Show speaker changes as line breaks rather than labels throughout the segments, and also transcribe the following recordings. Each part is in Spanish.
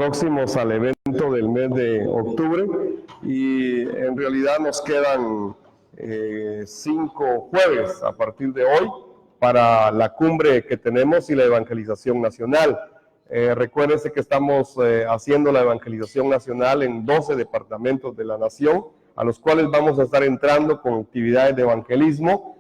próximos al evento del mes de octubre y en realidad nos quedan 5 jueves a partir de hoy para la cumbre que tenemos y la evangelización nacional. Recuérdense que estamos haciendo la evangelización nacional en 12 departamentos de la nación, a los cuales vamos a estar entrando con actividades de evangelismo.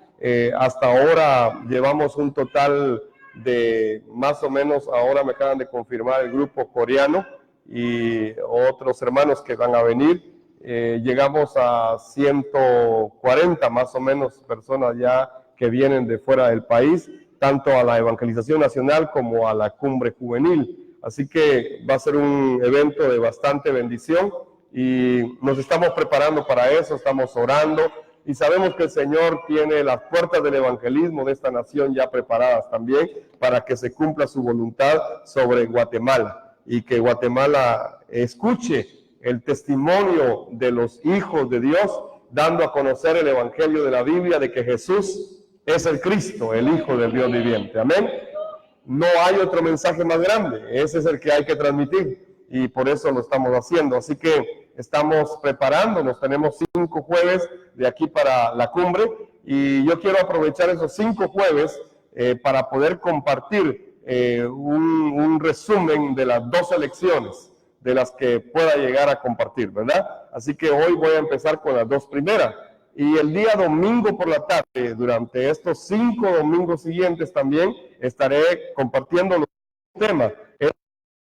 Hasta ahora llevamos un total de más o menos, ahora me acaban de confirmar el grupo coreano y otros hermanos que van a venir. Llegamos a 140 más o menos personas ya que vienen de fuera del país, tanto a la evangelización nacional como a la cumbre juvenil. Así que va a ser un evento de bastante bendición y nos estamos preparando para eso, estamos orando y sabemos que el Señor tiene las puertas del evangelismo de esta nación ya preparadas también para que se cumpla su voluntad sobre Guatemala y que Guatemala escuche el testimonio de los hijos de Dios, dando a conocer el evangelio de la Biblia de que Jesús es el Cristo, el Hijo del Dios viviente. Amén. No hay otro mensaje más grande, ese es el que hay que transmitir y por eso lo estamos haciendo. Así que estamos preparándonos, tenemos 5 jueves de aquí para la cumbre y yo quiero aprovechar esos 5 jueves para poder compartir un resumen de las 2 lecciones de las que pueda llegar a compartir, ¿verdad? Así que hoy voy a empezar con las 2 primeras. Y el día domingo por la tarde, durante estos 5 domingos siguientes también, estaré compartiendo los temas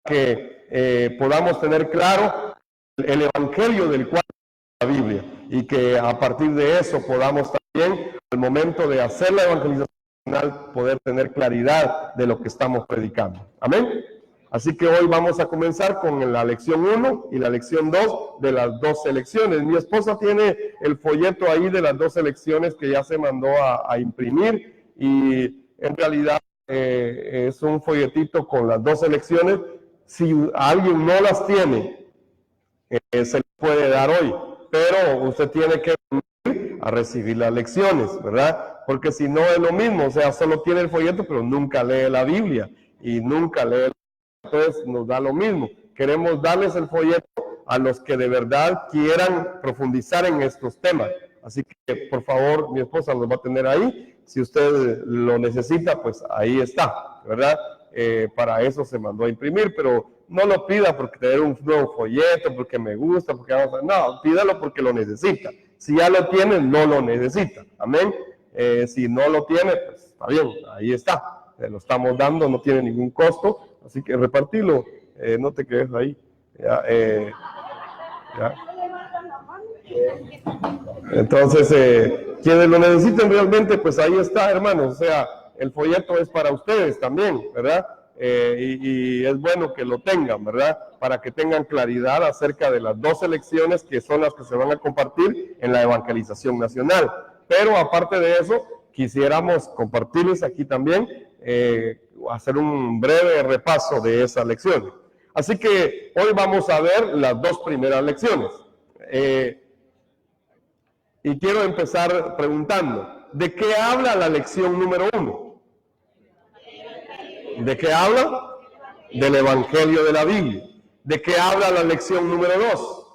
que podamos tener claro el evangelio del cual es la Biblia y que a partir de eso podamos también, al momento de hacer la evangelización nacional, poder tener claridad de lo que estamos predicando. Amén. Así que hoy vamos a comenzar con la lección 1 y la lección 2 de las 12 lecciones. Mi esposa tiene el folleto ahí de las 12 lecciones que ya se mandó a imprimir y en realidad es un folletito con las 12 lecciones. Si alguien no las tiene, se les puede dar hoy, pero usted tiene que venir a recibir las lecciones, ¿verdad? Porque si no es lo mismo, o sea, solo tiene el folleto, pero nunca lee la Biblia y nunca lee. Entonces nos da lo mismo. Queremos darles el folleto a los que de verdad quieran profundizar en estos temas. Así que, por favor, mi esposa los va a tener ahí. Si usted lo necesita, pues ahí está, ¿verdad? Para eso se mandó a imprimir, pero no lo pida porque tener un nuevo folleto, porque me gusta, porque vamos a... No, pídalo porque lo necesita. Si ya lo tiene, no lo necesita. Amén. Si no lo tiene, pues está bien, ahí está. Lo estamos dando, no tiene ningún costo. Así que repartilo, no te quedes ahí. Ya. Entonces, quienes lo necesiten realmente, pues ahí está, hermanos. O sea, el folleto es para ustedes también, ¿verdad? Y es bueno que lo tengan, ¿verdad? Para que tengan claridad acerca de las 12 lecciones que son las que se van a compartir en la evangelización nacional. Pero aparte de eso, quisiéramos compartirles aquí también, hacer un breve repaso de esas lecciones. Así que hoy vamos a ver las 2 primeras lecciones. Y quiero empezar preguntando, ¿de qué habla la lección número 1? ¿De qué habla? Del evangelio de la Biblia. ¿De qué habla la lección número 2?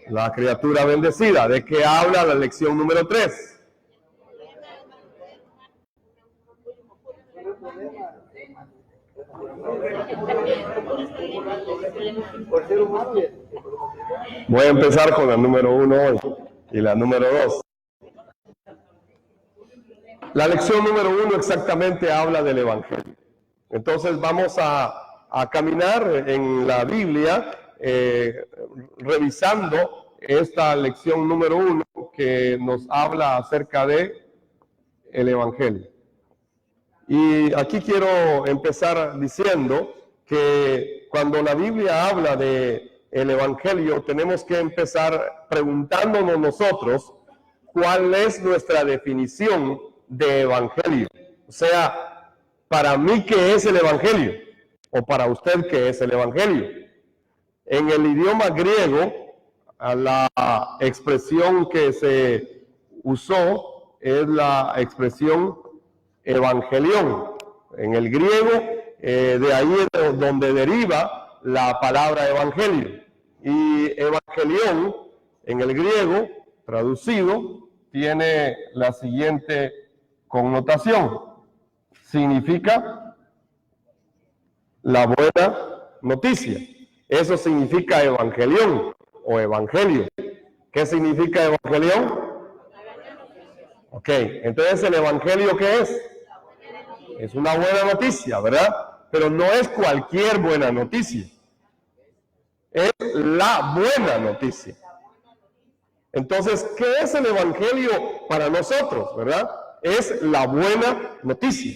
La criatura bendecida. ¿De qué habla la lección número 3? Voy a empezar con la número 1 hoy y la número 2. La lección número 1 exactamente habla del evangelio. Entonces vamos a caminar en la Biblia revisando esta lección número 1 que nos habla acerca de el evangelio. Y aquí quiero empezar diciendo que cuando la Biblia habla de el evangelio, tenemos que empezar preguntándonos nosotros cuál es nuestra definición de evangelio. O sea, para mí, ¿qué es el evangelio? O para usted, ¿qué es el evangelio? En el idioma griego, la expresión que se usó es la expresión evangelión. En el griego de ahí es donde deriva la palabra evangelio. Y evangelión en el griego traducido tiene la siguiente connotación: significa la buena noticia. Eso significa evangelión o evangelio. ¿Qué significa evangelión? Ok, entonces el evangelio, ¿qué es? Es una buena noticia, ¿verdad? Pero no es cualquier buena noticia. Es la buena noticia. Entonces, ¿qué es el evangelio para nosotros, verdad? Es la buena noticia.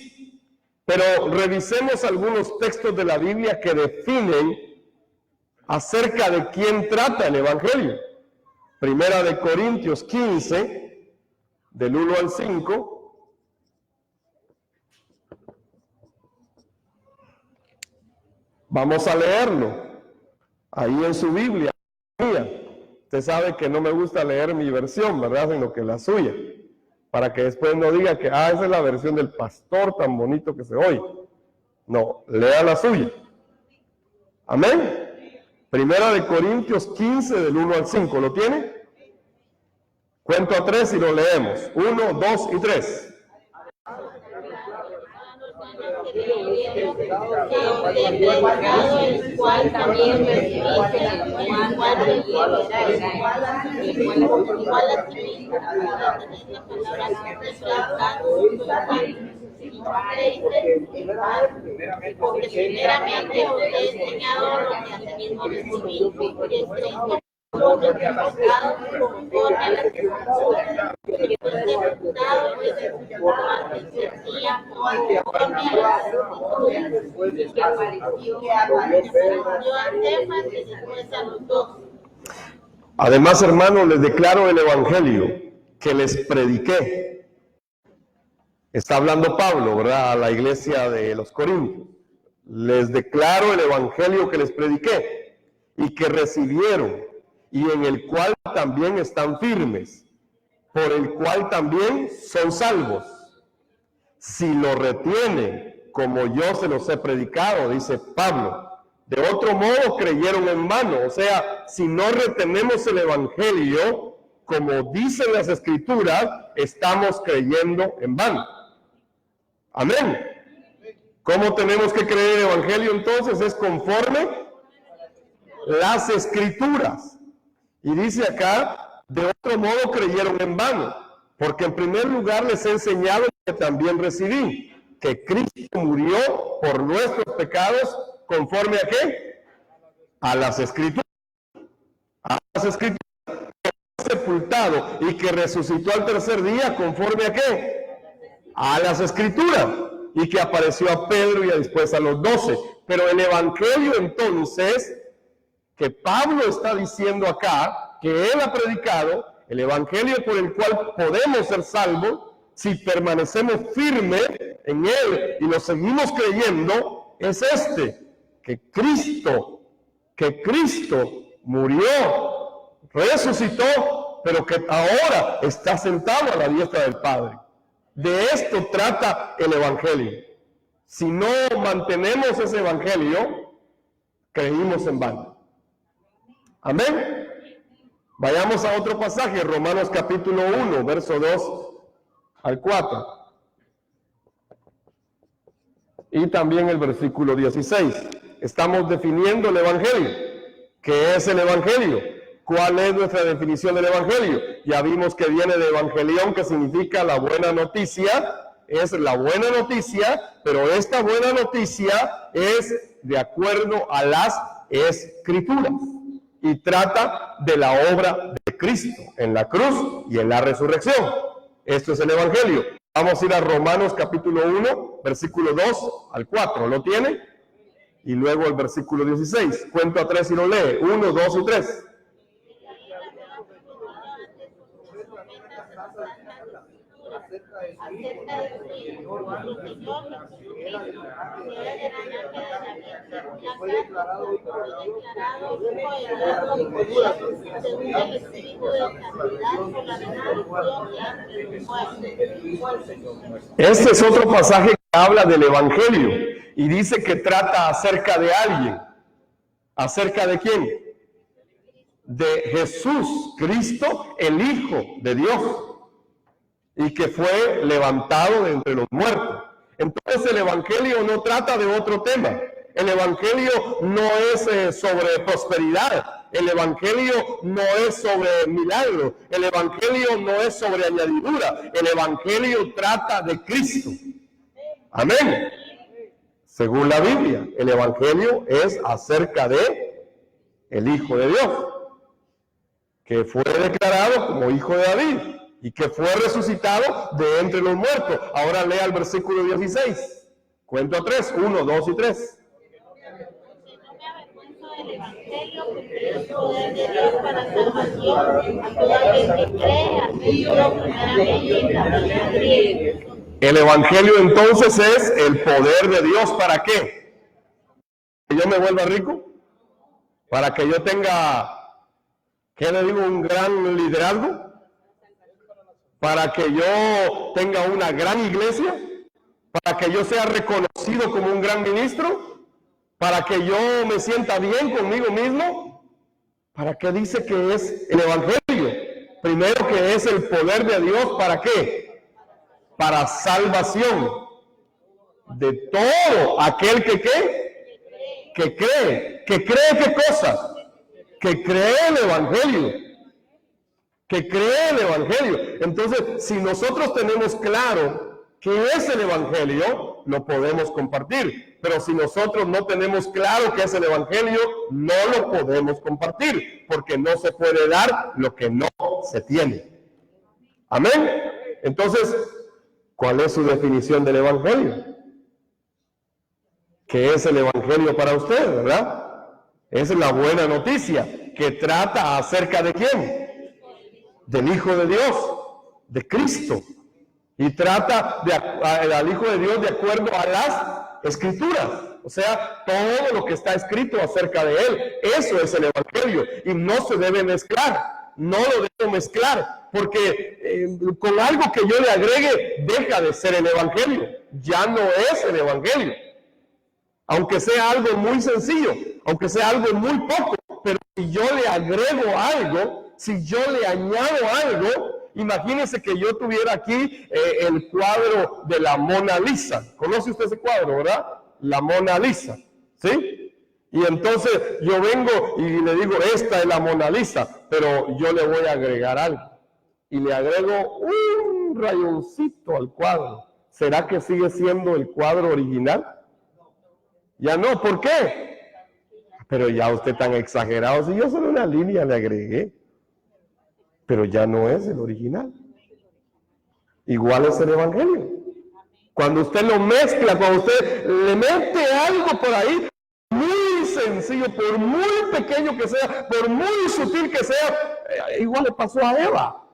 Pero revisemos algunos textos de la Biblia que definen acerca de quién trata el evangelio. Primera de Corintios 15, del 1 al 5. Vamos a leerlo ahí en su Biblia. Usted sabe que no me gusta leer mi versión, ¿verdad? Sino que la suya, para que después no diga que, esa es la versión del pastor tan bonito que se oye. No, lea la suya. Amén. Primera de Corintios 15, del 1 al 5. ¿Lo tiene? Cuento a 3 y lo leemos. 1, 2 y 3.
El cual también recibiste, el cual liberáis, igual a ti mismo, porque primeramente os he enseñado lo que asimismo recibí, que Cristo conforme a las Escrituras, que fue sepultado y resucitó al tercer día conforme a las Escrituras, que apareció a Cefas y después a los 12.
Además, hermanos, les declaro el evangelio que les prediqué. Está hablando Pablo, ¿verdad?, a la iglesia de los Corintios. Les declaro el evangelio que les prediqué y que recibieron, y en el cual también están firmes, por el cual también son salvos, si lo retienen como yo se los he predicado, dice Pablo. De otro modo creyeron en vano. O sea, si no retenemos el evangelio, como dicen las Escrituras, estamos creyendo en vano. Amén. ¿Cómo tenemos que creer el evangelio entonces? Es conforme las Escrituras. Y dice acá, de otro modo creyeron en vano, porque en primer lugar les he enseñado que también recibí, que Cristo murió por nuestros pecados, ¿conforme a qué? A las Escrituras. A las Escrituras. Que fue sepultado y que resucitó al tercer día, ¿conforme a qué? A las Escrituras. Y que apareció a Pedro y después a los 12. Pero el evangelio entonces, que Pablo está diciendo acá, que él ha predicado, el evangelio por el cual podemos ser salvos, si permanecemos firmes en él y lo seguimos creyendo, es que Cristo murió, resucitó, pero que ahora está sentado a la diestra del Padre. De esto trata el evangelio. Si no mantenemos ese evangelio, creímos en vano. Amén. Vayamos a otro pasaje, Romanos capítulo 1, verso 2 al 4. Y también el versículo 16. Estamos definiendo el evangelio. ¿Qué es el evangelio? ¿Cuál es nuestra definición del evangelio? Ya vimos que viene de evangelión, que significa la buena noticia. Es la buena noticia, pero esta buena noticia es de acuerdo a las Escrituras. Y trata de la obra de Cristo en la cruz y en la resurrección. Esto es el evangelio. Vamos a ir a Romanos capítulo 1, versículo 2 al 4. ¿Lo tiene? Y luego el versículo 16. Cuento a 3 y lo lee. 1, 2 y 3. Este es otro pasaje que habla del evangelio y dice que trata acerca de alguien. ¿Acerca de quién? De Jesús, Cristo, el Hijo de Dios, y que fue levantado de entre los muertos. Entonces el Evangelio no trata de otro tema. El Evangelio no es sobre prosperidad. El Evangelio no es sobre milagros. El Evangelio no es sobre añadidura. El Evangelio trata de Cristo. Amén. Según la Biblia, el Evangelio es acerca de el Hijo de Dios, que fue declarado como Hijo de David y que fue resucitado de entre los muertos. Ahora lea el versículo 16. Cuento a 3, 1, 2 y 3.
El Evangelio, porque es poder de Dios para salvación a todo aquel que cree, así como primeramente también.
El Evangelio entonces es el poder de Dios. ¿Para qué? ¿Que yo me vuelva rico? ¿Para que yo tenga, qué le digo, un gran liderazgo? ¿Para que yo tenga una gran iglesia? ¿Para que yo sea reconocido como un gran ministro? ¿Para que yo me sienta bien conmigo mismo? ¿Para qué dice que es el Evangelio? Primero, que es el poder de Dios. ¿Para qué? Para salvación de todo aquel que ¿qué? Que cree. ¿Que cree qué cosa? Que cree el Evangelio. Que cree el Evangelio. Entonces, si nosotros tenemos claro qué es el Evangelio, lo podemos compartir. Pero si nosotros no tenemos claro qué es el Evangelio, no lo podemos compartir, porque no se puede dar lo que no se tiene. Amén. Entonces, ¿cuál es su definición del Evangelio? ¿Qué es el Evangelio para usted, verdad? Es la buena noticia, que trata acerca de ¿quién? Del Hijo de Dios, de Cristo. Y trata al Hijo de Dios de acuerdo a las Escrituras, o sea, todo lo que está escrito acerca de Él. Eso es el Evangelio, y no se debe mezclar, no lo debo mezclar, porque con algo que yo le agregue, deja de ser el Evangelio, ya no es el Evangelio. Aunque sea algo muy sencillo, aunque sea algo muy poco, pero si yo le agrego algo, si yo le añado algo, imagínense que yo tuviera aquí el cuadro de la Mona Lisa. ¿Conoce usted ese cuadro, verdad? La Mona Lisa, ¿sí? Y entonces yo vengo y le digo, esta es la Mona Lisa, pero yo le voy a agregar algo. Y le agrego un rayoncito al cuadro. ¿Será que sigue siendo el cuadro original? Ya no, ¿por qué? Pero ya usted tan exagerado, si yo solo una línea le agregué. Pero ya no es el original. Igual es el Evangelio. Cuando usted lo mezcla, cuando usted le mete algo por ahí, muy sencillo, por muy pequeño que sea, por muy sutil que sea, igual le pasó a Eva.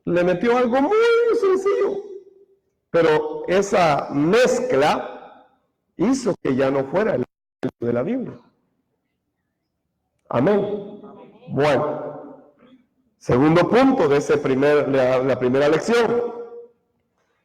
Le metió algo muy sencillo. Pero esa mezcla hizo que ya no fuera el Evangelio de la Biblia. Amén. Bueno, segundo punto de la primera lección.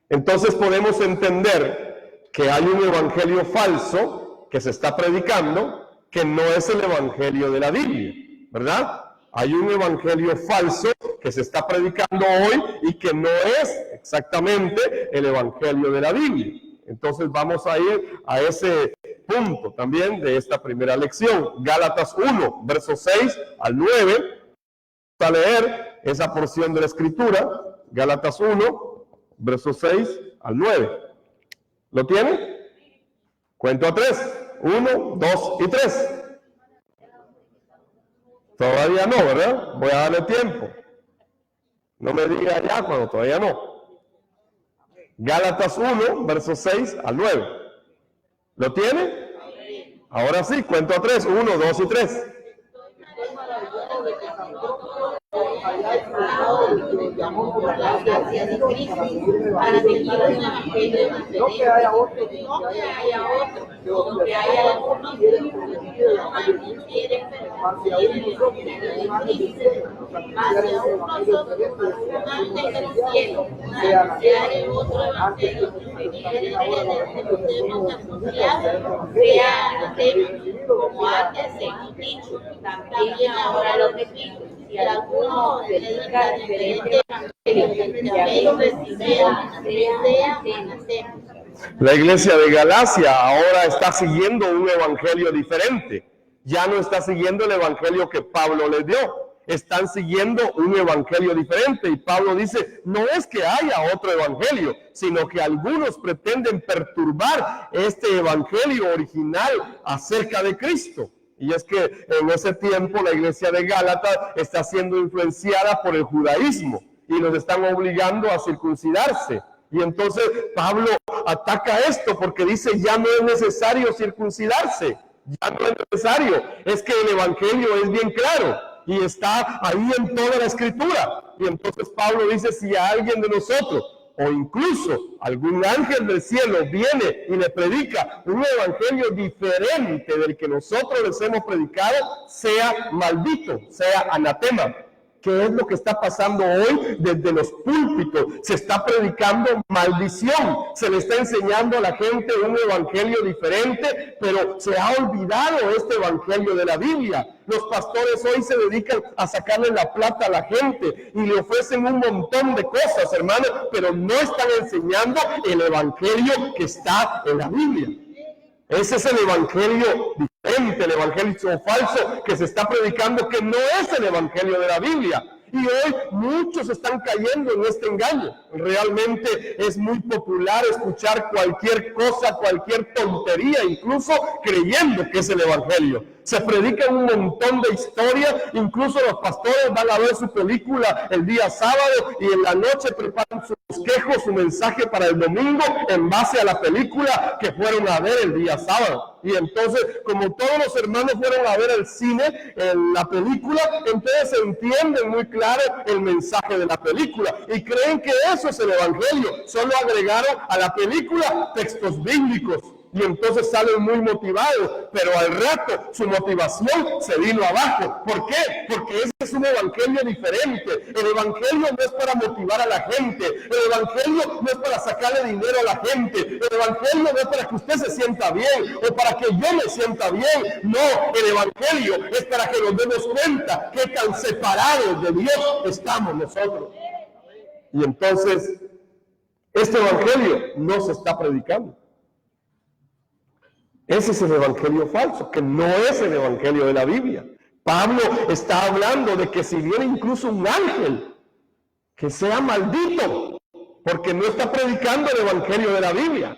Entonces podemos entender que hay un evangelio falso que se está predicando, que no es el evangelio de la Biblia, ¿verdad? Hay un evangelio falso que se está predicando hoy y que no es exactamente el evangelio de la Biblia. Entonces vamos a ir a ese punto también de esta primera lección. Gálatas 1, versos 6 al 9. Vamos a leer esa porción de la Escritura. Gálatas 1, versos 6 al 9. ¿Lo tiene? Cuento a 3. 1, 2 y 3. Todavía no, ¿verdad? Voy a darle tiempo. No me diga ya cuando todavía no. Gálatas 1, versos 6 al 9. ¿Lo tiene? Ahora sí, cuento a 3. 1, 2 y 3.
llamado por la gracia de Cristo para seguir un evangelio diferente, no que haya otro, o que haya algunos que no quieren permanecer en el evangelio de Cristo, más que aún nosotros, antes del cielo, anunciar el otro evangelio diferente del que nos hemos anunciado, sea anatema, como antes hemos dicho, también ahora lo repito. Si alguno predica diferente evangelio que habéis recibido, sea anatema.
La iglesia de Galacia ahora está siguiendo un evangelio diferente. Ya no está siguiendo el evangelio que Pablo les dio. Están siguiendo un evangelio diferente. Y Pablo dice, no es que haya otro evangelio, sino que algunos pretenden perturbar este evangelio original acerca de Cristo. Y es que en ese tiempo la iglesia de Gálatas está siendo influenciada por el judaísmo y los están obligando a circuncidarse. Y entonces Pablo ataca esto porque dice, ya no es necesario circuncidarse, ya no es necesario. Es que el evangelio es bien claro y está ahí en toda la escritura. Y entonces Pablo dice, si a alguien de nosotros o incluso algún ángel del cielo viene y le predica un evangelio diferente del que nosotros les hemos predicado, sea maldito, sea anatema. ¿Qué es lo que está pasando hoy desde los púlpitos? Se está predicando maldición, se le está enseñando a la gente un evangelio diferente, pero se ha olvidado este evangelio de la Biblia. Los pastores hoy se dedican a sacarle la plata a la gente y le ofrecen un montón de cosas, hermanos, pero no están enseñando el evangelio que está en la Biblia. Ese es el evangelio diferente, el evangelio falso que se está predicando, que no es el evangelio de la Biblia. Y hoy muchos están cayendo en este engaño. Realmente es muy popular escuchar cualquier cosa, cualquier tontería, incluso creyendo que es el evangelio. Se predican un montón de historias, incluso los pastores van a ver su película el día sábado y en la noche preparan su bosquejo, su mensaje para el domingo en base a la película que fueron a ver el día sábado. Y entonces, como todos los hermanos fueron a ver el cine, la película, entonces entienden muy claro el mensaje de la película y creen que eso es el evangelio. Solo agregaron a la película textos bíblicos. Y entonces salen muy motivados, pero al rato su motivación se vino abajo. ¿Por qué? Porque ese es un evangelio diferente. El evangelio no es para motivar a la gente. El evangelio no es para sacarle dinero a la gente. El evangelio no es para que usted se sienta bien o para que yo me sienta bien. No, el evangelio es para que nos demos cuenta qué tan separados de Dios estamos nosotros. Y entonces, este evangelio no se está predicando. Ese es el evangelio falso, que no es el evangelio de la Biblia. Pablo está hablando de que si viene incluso un ángel, que sea maldito, porque no está predicando el evangelio de la Biblia.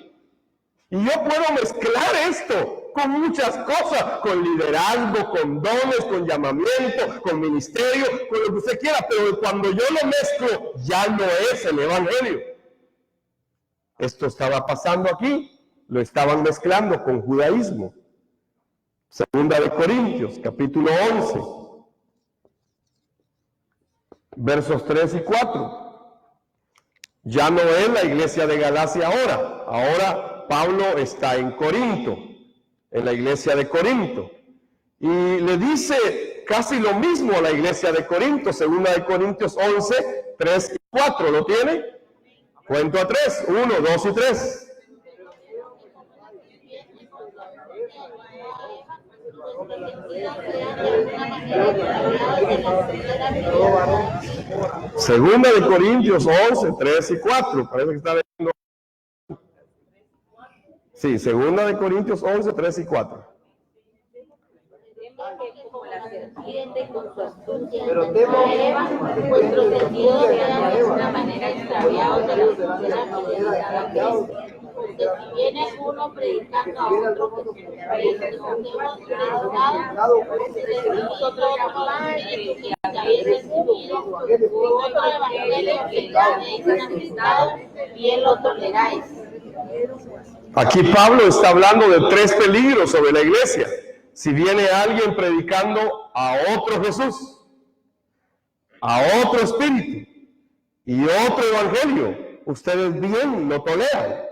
Y yo puedo mezclar esto con muchas cosas, con liderazgo, con dones, con llamamiento, con ministerio, con lo que usted quiera, pero cuando yo lo mezclo, ya no es el evangelio. Esto estaba pasando aquí. Lo estaban mezclando con judaísmo. Segunda de Corintios, capítulo 11, versos 3 y 4. Ya no es la iglesia de Galacia ahora. Ahora Pablo está en Corinto, en la iglesia de Corinto. Y le dice casi lo mismo a la iglesia de Corinto. Segunda de Corintios 11, 3 y 4. ¿Lo tiene? Cuento a 3. 1, 2 y 3. Segunda de Corintios 11, 3 y 4. Parece que está leyendo. Sí, segunda de Corintios 11, 3 y 4.
Pero vuestros sentidos quedan de una manera extraviados de la sincera fidelidad a Cristo. Porque si viene uno predicando a otro que hemos predicado, nosotros otro espíritu que habéis recibido, otro evangelio que ya habéis aceptado, bien lo toleráis.
Aquí Pablo está hablando de 3 peligros sobre la iglesia. Si viene alguien predicando a otro Jesús, a otro espíritu y otro evangelio, ustedes bien lo toleran,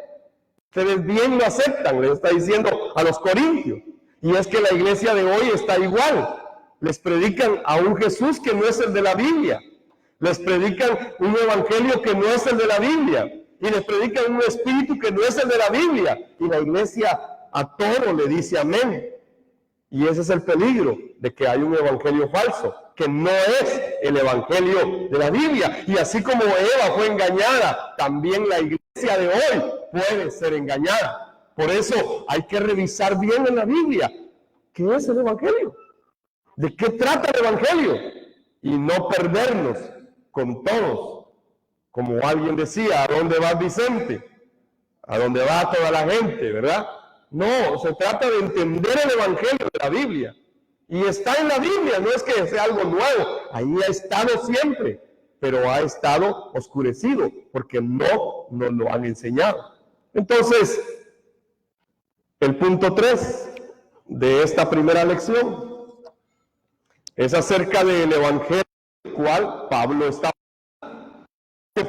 ustedes bien lo aceptan, les está diciendo a los corintios. Y es que la iglesia de hoy está igual. Les predican a un Jesús que no es el de la Biblia. Les predican un evangelio que no es el de la Biblia. Y les predican un espíritu que no es el de la Biblia. Y la iglesia a todo le dice amén. Y ese es el peligro de que hay un evangelio falso, que no es el evangelio de la Biblia. Y así como Eva fue engañada, también la iglesia de hoy puede ser engañada. Por eso hay que revisar bien en la Biblia qué es el evangelio, de qué trata el evangelio, y no perdernos con todos. Como alguien decía, ¿a dónde va Vicente? A dónde va toda la gente, ¿verdad? No, se trata de entender el evangelio de la Biblia. Y está en la Biblia, no es que sea algo nuevo. Ahí ha estado siempre, pero ha estado oscurecido porque no nos lo han enseñado. Entonces, el punto 3 de esta primera lección es acerca del evangelio del cual Pablo está.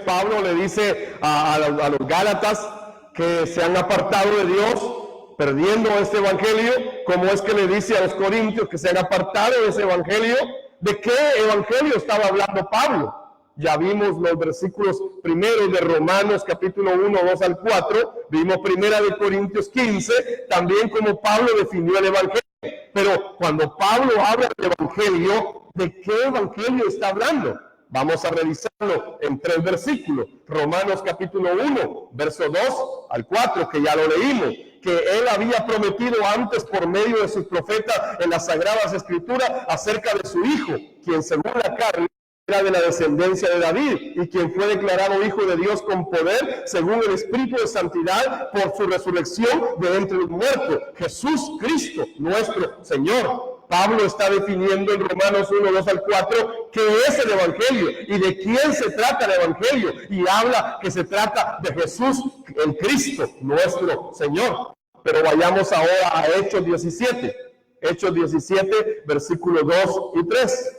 Pablo le dice a los Gálatas que se han apartado de Dios, perdiendo este evangelio, como es que le dice a los corintios que se han apartado de ese evangelio. ¿De qué evangelio estaba hablando Pablo? Ya vimos los versículos primeros de Romanos capítulo 1, 2 al 4, vimos primera de Corintios 15, también como Pablo definió el evangelio. Pero cuando Pablo habla del evangelio, ¿de qué evangelio está hablando? Vamos a revisarlo en 3 versículos. Romanos capítulo 1, verso 2 al 4, que ya lo leímos, que él había prometido antes por medio de sus profetas en las Sagradas Escrituras acerca de su Hijo, quien según la carne era de la descendencia de David, y quien fue declarado Hijo de Dios con poder, según el Espíritu de Santidad, por su resurrección de entre los muertos, Jesús Cristo, nuestro Señor. Pablo está definiendo en Romanos 1, 2 al 4 qué es el evangelio y de quién se trata el evangelio, y habla que se trata de Jesús, el Cristo, nuestro Señor. Pero vayamos ahora a Hechos 17, Hechos 17, versículos 2 y 3.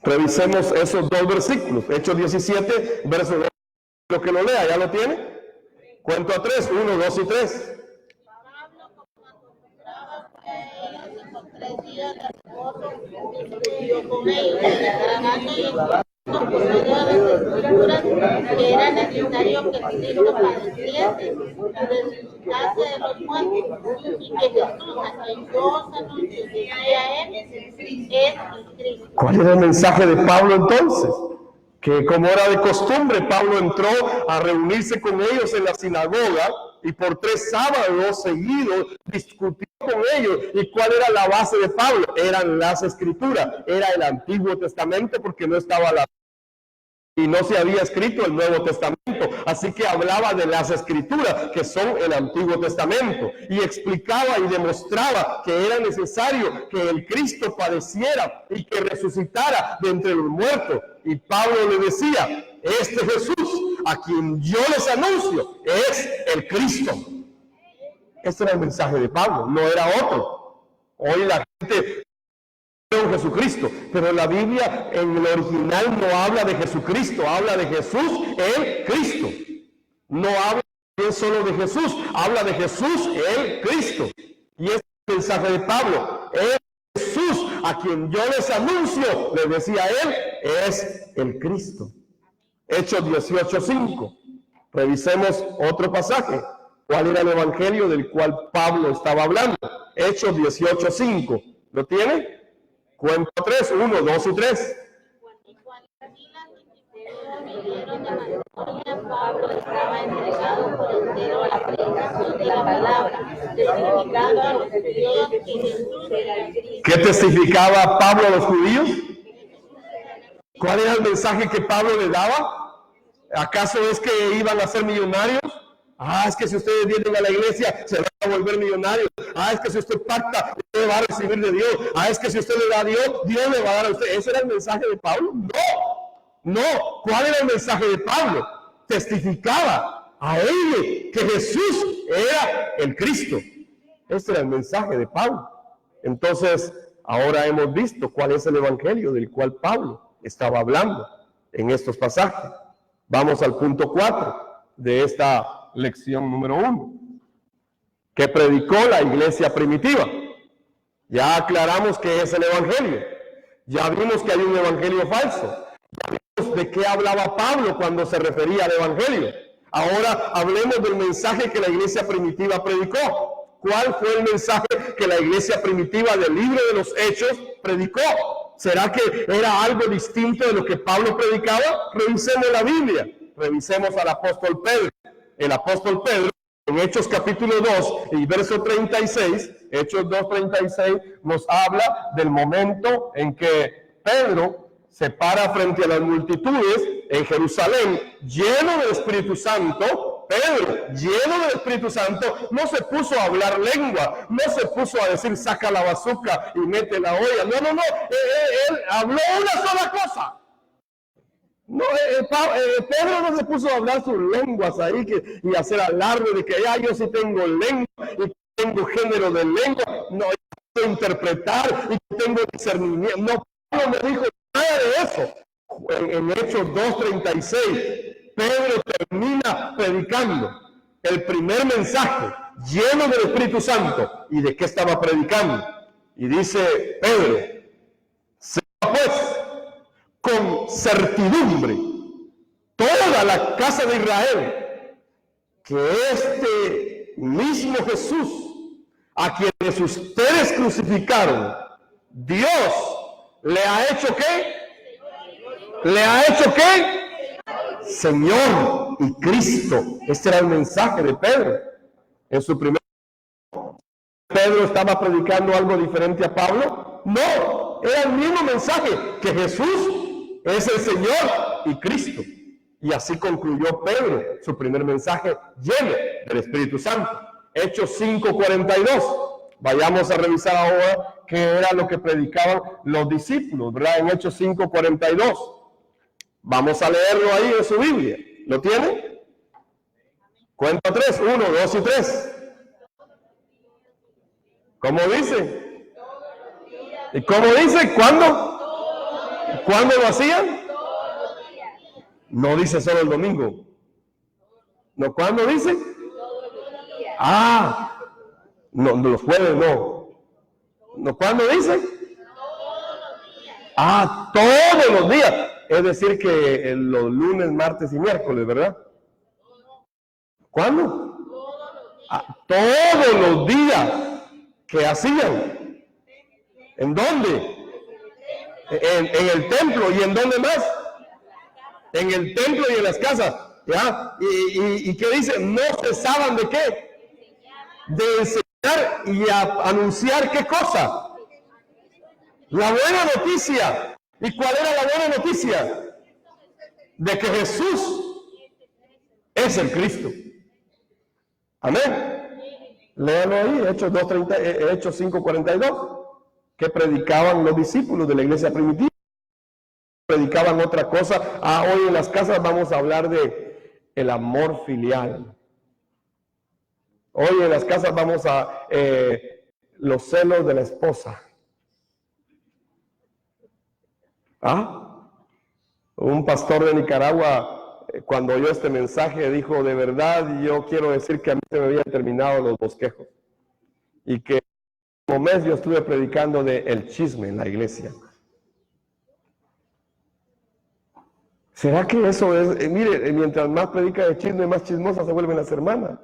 Revisemos esos 2 versículos. Hechos 17, verso 2. Lo que lo lea, ¿ya lo tiene? Cuento a 3, 1, 2 y 3.
Pablo, como acostumbraba, fue a ellos y por 3 días de reposo discutió con ellos, declarando y explicando por medio de las Escrituras que era necesario que Cristo padeciese y resucitase de los muertos, y que Jesús, a quien yo os anuncio desde a él, es el Cristo.
¿Cuál era el mensaje de Pablo entonces? Que como era de costumbre, Pablo entró a reunirse con ellos en la sinagoga y por 3 sábados seguidos discutió con ellos. ¿Y cuál era la base de Pablo? Eran las Escrituras, era el Antiguo Testamento, porque no estaba la y no se había escrito el Nuevo Testamento, así que hablaba de las Escrituras, que son el Antiguo Testamento, y explicaba y demostraba que era necesario que el Cristo padeciera y que resucitara de entre los muertos. Y Pablo le decía, este Jesús, a quien yo les anuncio, es el Cristo. Este era el mensaje de Pablo, no era otro. Hoy la gente Jesucristo, pero la Biblia en el original no habla de Jesucristo, habla de Jesús el Cristo. No habla bien solo de Jesús, habla de Jesús el Cristo. Y este es el mensaje de Pablo, es Jesús a quien yo les anuncio, les decía él, es el Cristo. Hechos 18:5. Revisemos otro pasaje. ¿Cuál era el evangelio del cual Pablo estaba hablando? Hechos 18:5. ¿Lo tiene? Cuento 3, 1, 2 y 3.
Y cuando así las instituciones vinieron de Macedonia, Pablo estaba entregado por entero a la predicación de la palabra, testificando a los judíos que Jesús era el Cristo.
¿Qué testificaba Pablo a los judíos? ¿Cuál era el mensaje que Pablo le daba? ¿Acaso es que iban a ser millonarios? Es que si ustedes vienen a la iglesia se van a volver millonarios. Es que si usted pacta, usted va a recibir de Dios. Es que si usted le da a Dios, Dios le va a dar a usted. ¿Ese era el mensaje de Pablo? No. ¿Cuál era el mensaje de Pablo? Testificaba a él que Jesús era el Cristo. Este era el mensaje de Pablo. Entonces, ahora hemos visto cuál es el evangelio del cual Pablo estaba hablando en estos pasajes. Vamos al punto 4 de esta lección número 1, que predicó la iglesia primitiva. Ya aclaramos qué es el evangelio. Ya vimos que hay un evangelio falso. Ya vimos de qué hablaba Pablo cuando se refería al evangelio. Ahora hablemos del mensaje que la iglesia primitiva predicó. ¿Cuál fue el mensaje que la iglesia primitiva del libro de los Hechos predicó? ¿Será que era algo distinto de lo que Pablo predicaba? Revisemos la Biblia. Revisemos al apóstol Pedro. El apóstol Pedro, en Hechos capítulo 2 y verso 36, Hechos 2:36, nos habla del momento en que Pedro se para frente a las multitudes en Jerusalén, lleno del Espíritu Santo. Pedro, lleno del Espíritu Santo, no se puso a hablar lengua, no se puso a decir saca la bazuca y mete la olla. No, él habló una sola cosa. No, Pedro no se puso a hablar sus lenguas ahí y hacer alarde de que yo sí tengo lengua y tengo género de lengua. No, yo puedo interpretar y tengo discernimiento. No, Pablo no dijo nada de eso. En Hechos 2:36, Pedro termina predicando el primer mensaje lleno del Espíritu Santo. ¿Y de qué estaba predicando? Y dice Pedro, sepa pues con certidumbre toda la casa de Israel que este mismo Jesús, a quienes ustedes crucificaron, Dios le ha hecho ¿qué? ¿Le ha hecho qué? Señor y Cristo. Este era el mensaje de Pedro en su primer. ¿Pedro estaba predicando algo diferente a Pablo? No, era el mismo mensaje, que Jesús es el Señor y Cristo. Y así concluyó Pedro su primer mensaje lleno del Espíritu Santo. Hechos 5:42. Vayamos a revisar ahora qué era lo que predicaban los discípulos, ¿verdad? En Hechos 5:42. Vamos a leerlo ahí en su Biblia. ¿Lo tiene? Cuenta 3, 1, 2 y 3. ¿Cómo dice? ¿Y cómo dice? ¿Cuándo? ¿Cuándo lo hacían? No dice solo el domingo. ¿No? ¿Cuándo dice? No, los jueves no. ¿No? ¿Cuándo dice? Todos los días. Es decir que los lunes, martes y miércoles, ¿verdad? ¿Cuándo? Todos los días. ¿Qué hacían? ¿En dónde? En el templo. ¿Y en dónde más? En el templo y en las casas. ¿Ya? ¿Y qué dice? No cesaban de qué? De enseñar y anunciar qué cosa. La buena noticia. ¿Y cuál era la buena noticia? De que Jesús es el Cristo. Amén. Léalo ahí, Hechos 5:42, que predicaban los discípulos de la iglesia primitiva. Predicaban otra cosa. Hoy en las casas vamos a hablar de el amor filial. Hoy en las casas vamos a los celos de la esposa. Un pastor de Nicaragua, cuando oyó este mensaje, dijo: de verdad, yo quiero decir que a mí se me habían terminado los bosquejos. Y que un mes yo estuve predicando de el chisme en la iglesia. ¿Será que eso es? Mire, mientras más predica de chisme, más chismosas se vuelven las hermanas.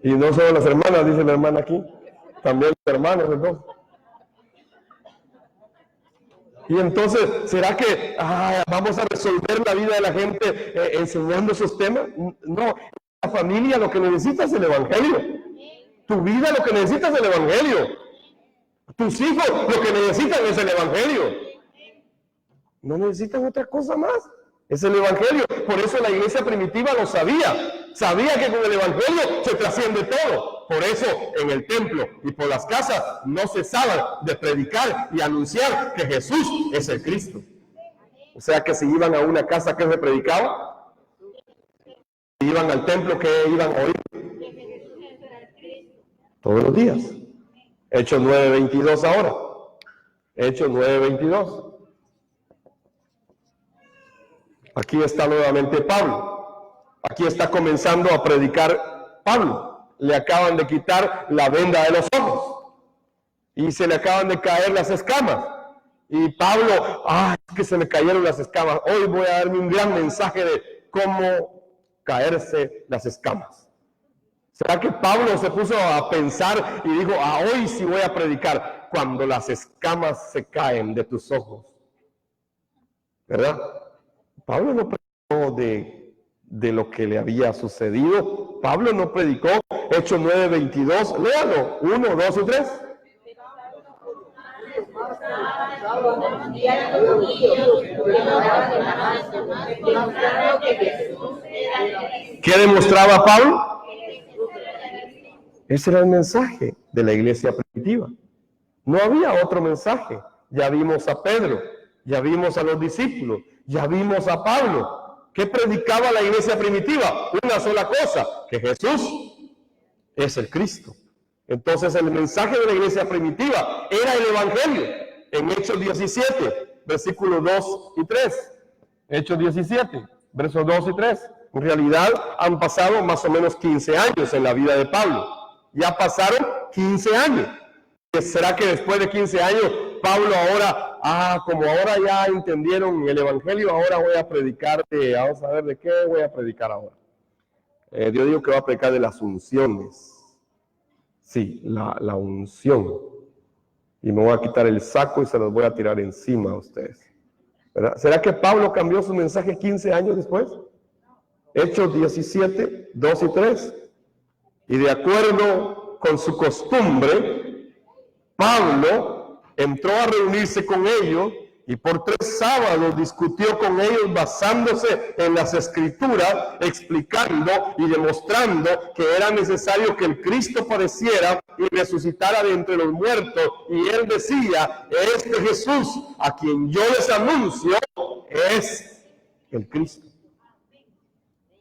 Y no solo las hermanas, dice la hermana aquí, también los hermanos, entonces. Y entonces, ¿será que vamos a resolver la vida de la gente enseñando esos temas? No, la familia lo que necesita es el evangelio. Tu vida lo que necesita es el evangelio. Tus hijos lo que necesitan es el evangelio. No necesitan otra cosa más. Es el evangelio. Por eso la iglesia primitiva lo sabía. Sabía que con el evangelio se trasciende todo. Por eso en el templo y por las casas no cesaban de predicar y anunciar que Jesús es el Cristo. O sea que si iban a una casa, ¿qué se predicaba? Si iban al templo, ¿qué iban a oír? Todos los días. Hechos 9:22 ahora. Hechos 9:22. Aquí está nuevamente Pablo. Aquí está comenzando a predicar Pablo. Le acaban de quitar la venda de los ojos y se le acaban de caer las escamas. Y Pablo, es que se me cayeron las escamas. Hoy voy a darme un gran mensaje de cómo caerse las escamas. ¿Será que Pablo se puso a pensar y dijo, hoy sí voy a predicar cuando las escamas se caen de tus ojos? ¿Verdad? Pablo no predicó de lo que le había sucedido. Pablo no predicó Hechos 9:22. Léalo, 1, 2 y 3. ¿Qué demostraba Pablo? Ese era el mensaje de la iglesia primitiva. No había otro mensaje. Ya vimos a Pedro, ya vimos a los discípulos, ya vimos a Pablo. ¿Qué predicaba la iglesia primitiva? Una sola cosa, que Jesús es el Cristo. Entonces el mensaje de la iglesia primitiva era el evangelio. En Hechos 17, versículos 2 y 3. Hechos 17, versos 2 y 3. En realidad han pasado más o menos 15 años en la vida de Pablo. Ya pasaron 15 años. ¿Será que después de 15 años Pablo ahora, como ahora ya entendieron el evangelio, ahora voy a predicar vamos a ver de qué voy a predicar ahora? Yo digo que voy a predicar de las unciones. Sí, la unción. Y me voy a quitar el saco y se los voy a tirar encima a ustedes. ¿Verdad? ¿Será que Pablo cambió su mensaje 15 años después? Hechos 17, 2 y 3. Y de acuerdo con su costumbre, Pablo entró a reunirse con ellos y por 3 sábados discutió con ellos basándose en las Escrituras, explicando y demostrando que era necesario que el Cristo padeciera y resucitara de entre los muertos. Y él decía, este Jesús a quien yo les anuncio es el Cristo.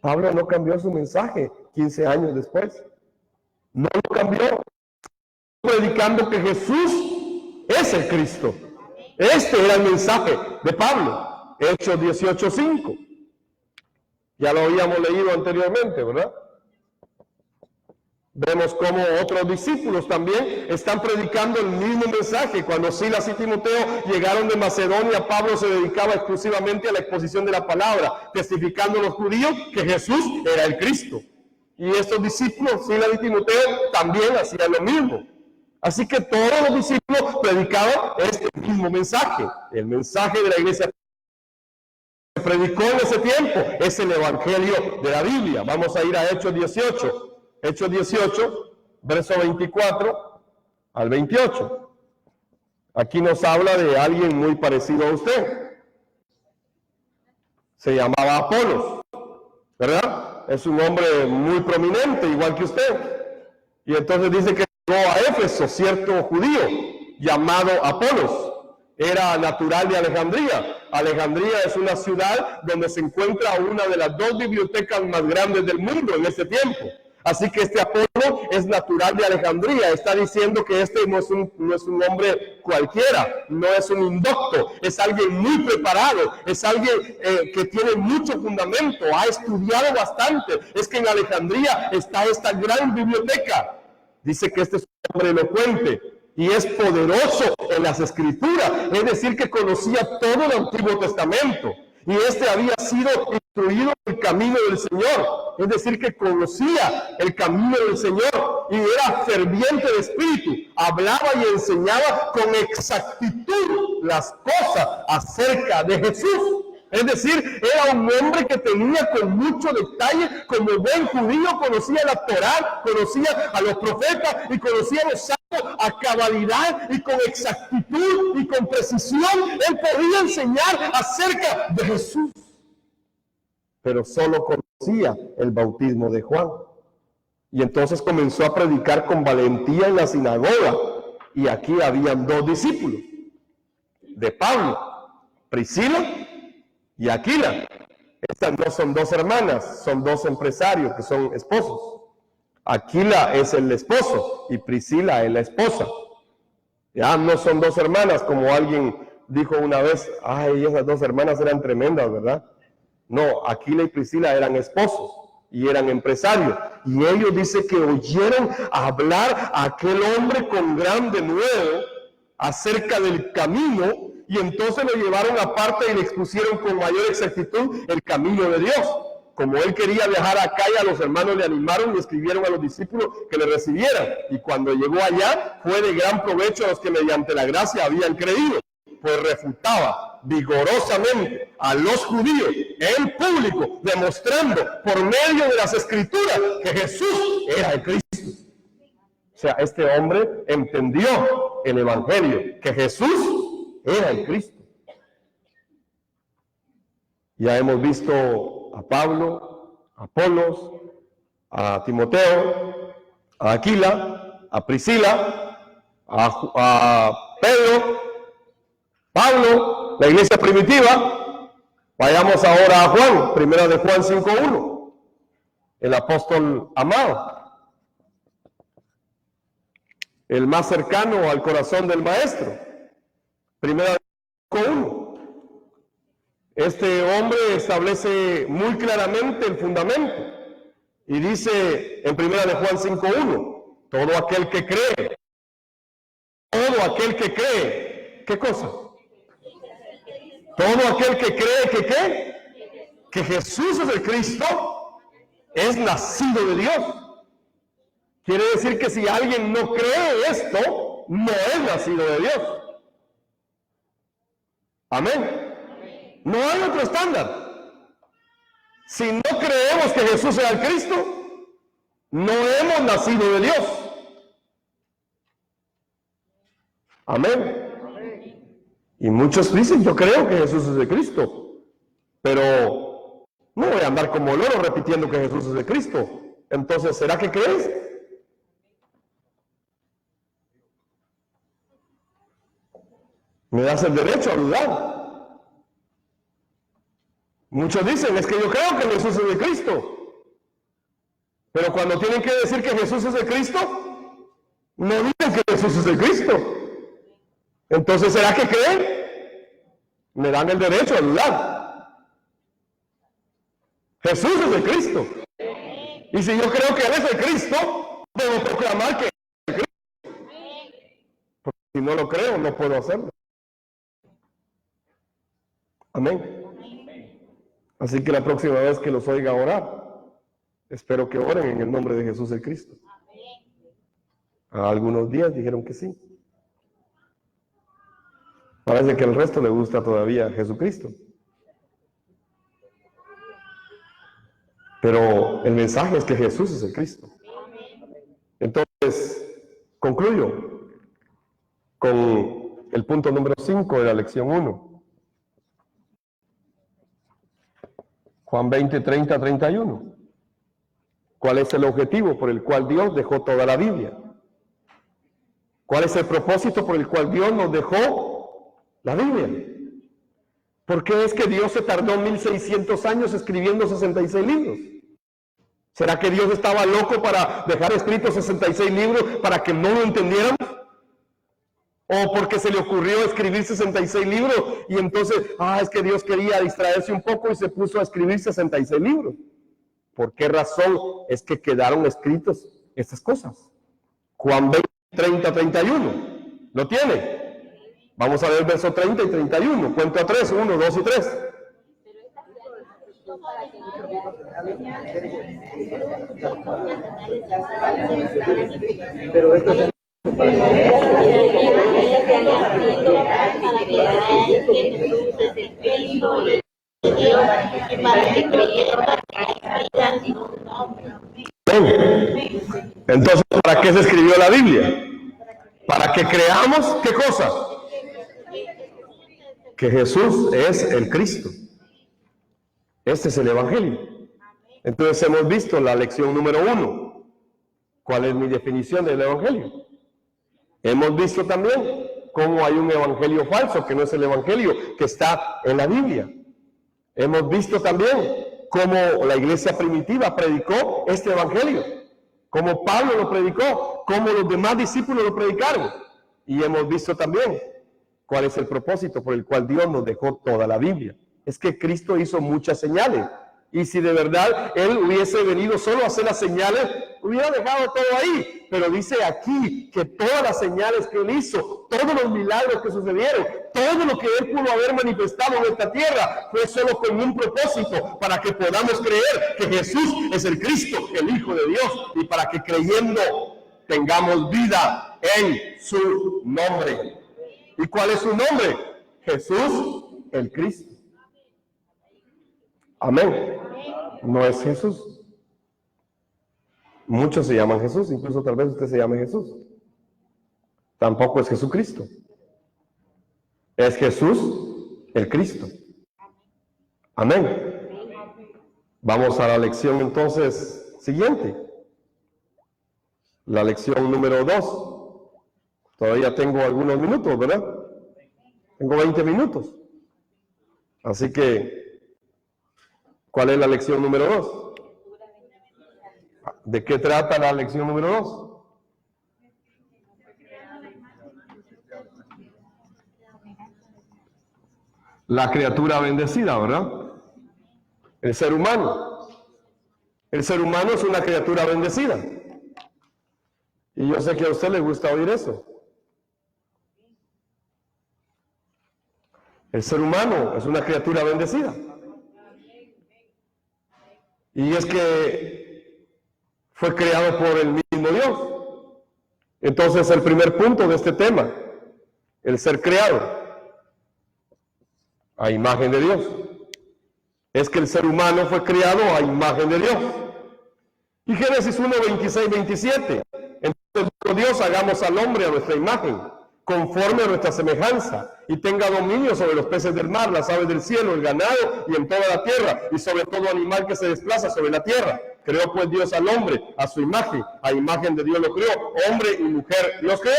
Pablo no cambió su mensaje 15 años después. No lo cambió, predicando que Jesús es el Cristo. Este era el mensaje de Pablo. Hechos 18:5. Ya lo habíamos leído anteriormente, ¿verdad? Vemos cómo otros discípulos también están predicando el mismo mensaje. Cuando Silas y Timoteo llegaron de Macedonia, Pablo se dedicaba exclusivamente a la exposición de la palabra, testificando a los judíos que Jesús era el Cristo. Y estos discípulos, Silas y Timoteo, también hacían lo mismo. Así que todos los discípulos predicaban este mismo mensaje. El mensaje de la iglesia que se predicó en ese tiempo es el evangelio de la Biblia. Vamos a ir a Hechos 18. Hechos 18, verso 24 al 28. Aquí nos habla de alguien muy parecido a usted. Se llamaba Apolos, ¿verdad? Es un hombre muy prominente, igual que usted. Y entonces dice que llegó a Éfeso cierto judío llamado Apolos. Era natural de Alejandría. Alejandría es una ciudad donde se encuentra una de las 2 bibliotecas más grandes del mundo en ese tiempo. Así que este Apolo es natural de Alejandría. Está diciendo que este no es un hombre cualquiera, no es un indocto, es alguien muy preparado, es alguien que tiene mucho fundamento, ha estudiado bastante. Es que en Alejandría está esta gran biblioteca. Dice que este es un hombre elocuente y es poderoso en las Escrituras, es decir, que conocía todo el Antiguo Testamento. Y este había sido instruido en el camino del Señor, es decir, que conocía el camino del Señor y era ferviente de espíritu, hablaba y enseñaba con exactitud las cosas acerca de Jesús. Es decir, era un hombre que tenía con mucho detalle, como buen judío, conocía la Torá, conocía a los profetas y conocía a los santos a cabalidad y con exactitud y con precisión. Él podía enseñar acerca de Jesús, pero solo conocía el bautismo de Juan. Y entonces comenzó a predicar con valentía en la sinagoga. Y aquí habían 2 discípulos de Pablo, Priscila y Aquila. Estas no son 2 hermanas, son 2 empresarios que son esposos. Aquila es el esposo y Priscila es la esposa. Ya no son dos hermanas, como alguien dijo una vez, ay, esas dos hermanas eran tremendas, ¿verdad? No, Aquila y Priscila eran esposos y eran empresarios. Y ellos dice que oyeron hablar a aquel hombre con gran denuedo acerca del camino, y entonces lo llevaron aparte y le expusieron con mayor exactitud el camino de Dios. Como él quería viajar acá, y a los hermanos le animaron y escribieron a los discípulos que le recibieran. Y cuando llegó allá, fue de gran provecho a los que mediante la gracia habían creído, pues refutaba vigorosamente a los judíos en público, demostrando por medio de las escrituras que Jesús era el Cristo. O sea, este hombre entendió el evangelio, que Jesús era el Cristo. Ya hemos visto a Pablo, a Apolos, a Timoteo, a Aquila, a Priscila, a Pedro, Pablo, la iglesia primitiva. Vayamos ahora a Juan, primera de Juan 5:1, el apóstol amado, el más cercano al corazón del maestro. Primera de Juan 5:1. Este hombre establece muy claramente el fundamento y dice en primera de Juan 5:1, todo aquel que cree, ¿qué cosa? Todo aquel que cree que ¿qué? Que Jesús es el Cristo, es nacido de Dios. Quiere decir que si alguien no cree esto, no es nacido de Dios. Amén. No hay otro estándar. Si no creemos que Jesús es el Cristo, no hemos nacido de Dios. Amén. Y muchos dicen, yo creo que Jesús es el Cristo, pero no voy a andar como loro repitiendo que Jesús es el Cristo. Entonces, ¿será que crees? Me das el derecho a dudar. Muchos dicen, es que yo creo que Jesús es el Cristo. Pero cuando tienen que decir que Jesús es el Cristo, no dicen que Jesús es el Cristo. Entonces, ¿será que creen? Me dan el derecho a dudar. Jesús es el Cristo. Y si yo creo que Él es el Cristo, debo proclamar que Él es el Cristo. Porque si no lo creo, no puedo hacerlo. Amén. Así que la próxima vez que los oiga orar, espero que oren en el nombre de Jesús el Cristo. A algunos días dijeron que sí. Parece que al resto le gusta todavía Jesucristo. Pero el mensaje es que Jesús es el Cristo. Entonces, concluyo con el punto número 5 de la lección 1. Juan 20, 30, 31. ¿Cuál es el objetivo por el cual Dios dejó toda la Biblia? ¿Cuál es el propósito por el cual Dios nos dejó la Biblia? ¿Por qué es que Dios se tardó 1600 años escribiendo 66 libros? ¿Será que Dios estaba loco para dejar escritos 66 libros para que no lo entendiéramos? ¿O porque se le ocurrió escribir 66 libros y entonces, es que Dios quería distraerse un poco y se puso a escribir 66 libros? ¿Por qué razón es que quedaron escritos estas cosas? Juan 20, 30, 31. ¿Lo tiene? Vamos a ver verso 30 y 31. Cuento a 3, 1, 2 y 3.
Pero esto es
entonces, ¿para qué se escribió la Biblia? Para que creamos, ¿qué cosa? Que Jesús es el Cristo. Este es el Evangelio. Entonces hemos visto la lección número 1. ¿Cuál es mi definición del Evangelio? Hemos visto también cómo hay un evangelio falso, que no es el evangelio que está en la Biblia. Hemos visto también cómo la iglesia primitiva predicó este evangelio, como Pablo lo predicó, como los demás discípulos lo predicaron. Y hemos visto también cuál es el propósito por el cual Dios nos dejó toda la Biblia. Es que Cristo hizo muchas señales. Y si de verdad Él hubiese venido solo a hacer las señales, hubiera dejado todo ahí. Pero dice aquí que todas las señales que Él hizo, todos los milagros que sucedieron, todo lo que Él pudo haber manifestado en esta tierra, fue solo con un propósito, para que podamos creer que Jesús es el Cristo, el Hijo de Dios, y para que creyendo tengamos vida en su nombre. ¿Y cuál es su nombre? Jesús el Cristo. Amén. No es Jesús. Muchos se llaman Jesús, incluso tal vez usted se llame Jesús. Tampoco es Jesucristo. Es Jesús el Cristo. Amén. Vamos a la lección entonces siguiente. La lección número 2. Todavía tengo algunos minutos, ¿verdad? Tengo 20 minutos. Así que, ¿cuál es la lección número 2? ¿De qué trata la lección número 2? La criatura bendecida, ¿verdad? El ser humano. El ser humano es una criatura bendecida. Y yo sé que a usted le gusta oír eso. El ser humano es una criatura bendecida. Y es que fue creado por el mismo Dios. Entonces, el primer punto de este tema, el ser creado a imagen de Dios, es que el ser humano fue creado a imagen de Dios. Y Génesis 1, 26, 27. Entonces Dios, hagamos al hombre a nuestra imagen, conforme a nuestra semejanza, y tenga dominio sobre los peces del mar, las aves del cielo, el ganado y en toda la tierra, y sobre todo animal que se desplaza sobre la tierra. Creó pues Dios al hombre a su imagen, a imagen de Dios lo creó, hombre y mujer los creó.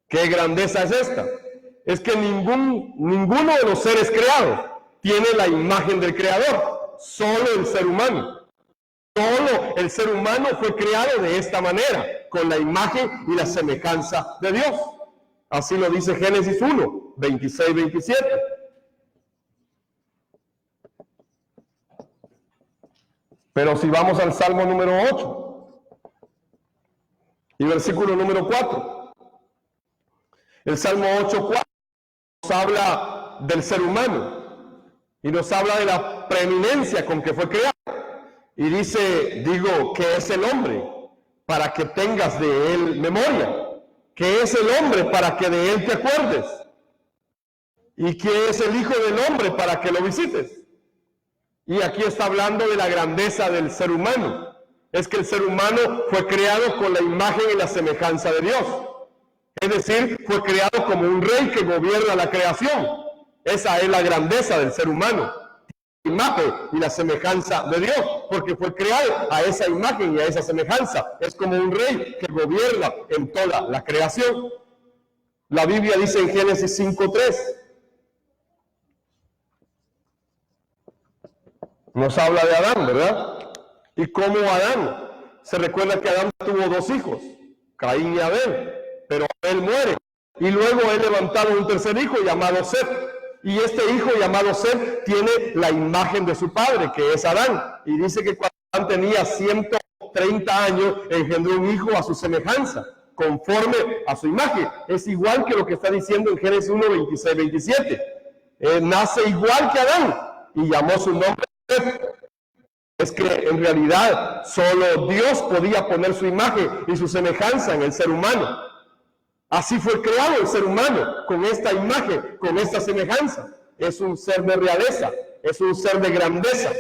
¿Qué grandeza es esta? Es que ninguno de los seres creados tiene la imagen del Creador, solo el ser humano. Solo el ser humano fue creado de esta manera, con la imagen y la semejanza de Dios. Así lo dice Génesis 1, 26, 27. Pero si vamos al Salmo número 8 y versículo número 4. El Salmo 8, 4 nos habla del ser humano y nos habla de la preeminencia con que fue creado. Y dice, digo, ¿qué es el hombre para que tengas de él memoria? ¿Qué es el hombre para que de él te acuerdes? ¿Y qué es el hijo del hombre para que lo visites? Y aquí está hablando de la grandeza del ser humano. Es que el ser humano fue creado con la imagen y la semejanza de Dios. Es decir, fue creado como un rey que gobierna la creación. Esa es la grandeza del ser humano. Imagen y la semejanza de Dios, porque fue creado a esa imagen y a esa semejanza. Es como un rey que gobierna en toda la creación. La Biblia dice en Génesis 5:3, nos habla de Adán, ¿verdad? Y cómo Adán, se recuerda que Adán tuvo 2 hijos, Caín y Abel, pero Abel muere, y luego él levantaron un tercer hijo llamado Set. Y este hijo llamado Set tiene la imagen de su padre, que es Adán. Y dice que cuando Adán tenía 130 años, engendró un hijo a su semejanza, conforme a su imagen. Es igual que lo que está diciendo en Génesis 1, 26, 27. Nace igual que Adán y llamó su nombre Set. Es que en realidad solo Dios podía poner su imagen y su semejanza en el ser humano. Así fue creado el ser humano, con esta imagen, con esta semejanza. Es un ser de realeza, es un ser de grandeza.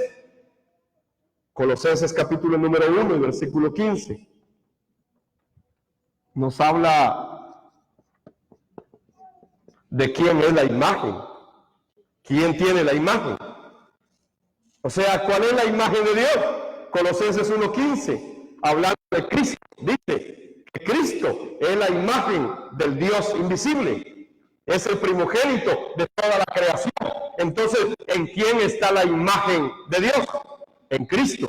Colosenses capítulo número 1 y versículo 15. Nos habla de quién es la imagen. ¿Quién tiene la imagen? O sea, ¿cuál es la imagen de Dios? Colosenses 1:15, hablando de Cristo, dice que Cristo es la imagen del Dios invisible, es el primogénito de toda la creación. Entonces, ¿en quién está la imagen de Dios? En Cristo.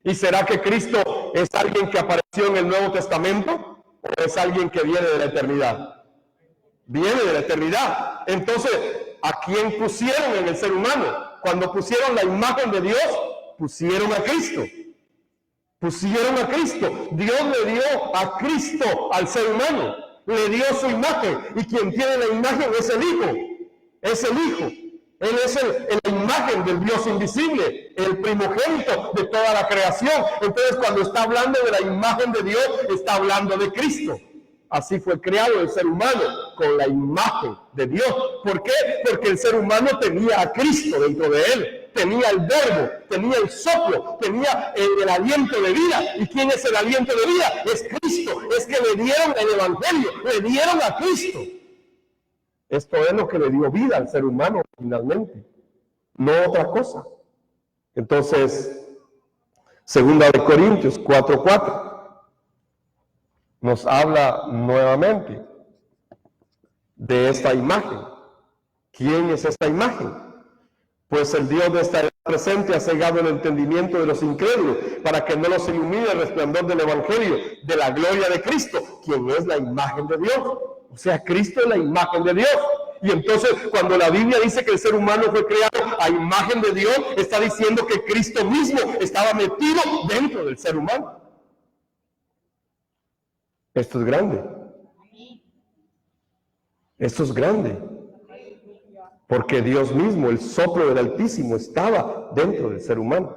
¿Y será que Cristo es alguien que apareció en el Nuevo Testamento o es alguien que viene de la eternidad? Viene de la eternidad. Entonces, ¿a quién pusieron en el ser humano? Cuando pusieron la imagen de Dios, pusieron a Cristo. Pusieron a Cristo. Dios le dio a Cristo al ser humano. Le dio su imagen. Y quien tiene la imagen es el Hijo. Es el Hijo. Él es la imagen del Dios invisible, el primogénito de toda la creación. Entonces, cuando está hablando de la imagen de Dios, está hablando de Cristo. Así fue creado el ser humano, con la imagen de Dios. ¿Por qué? Porque el ser humano tenía a Cristo dentro de él. Tenía el verbo, tenía el soplo, tenía el aliento de vida. ¿Y quién es el aliento de vida? Es Cristo. Es que le dieron el evangelio, le dieron a Cristo. Esto es lo que le dio vida al ser humano finalmente, no otra cosa. Entonces, 2 Corintios 4:4 nos habla nuevamente de esta imagen. ¿Quién es esta imagen? Pues el Dios de esta edad presente ha cegado el entendimiento de los incrédulos para que no los ilumine el resplandor del evangelio de la gloria de Cristo, quien es la imagen de Dios. O sea, Cristo es la imagen de Dios. Y entonces, cuando la Biblia dice que el ser humano fue creado a imagen de Dios, está diciendo que Cristo mismo estaba metido dentro del ser humano. Esto es grande. Esto es grande. Porque Dios mismo, el soplo del Altísimo, estaba dentro del ser humano.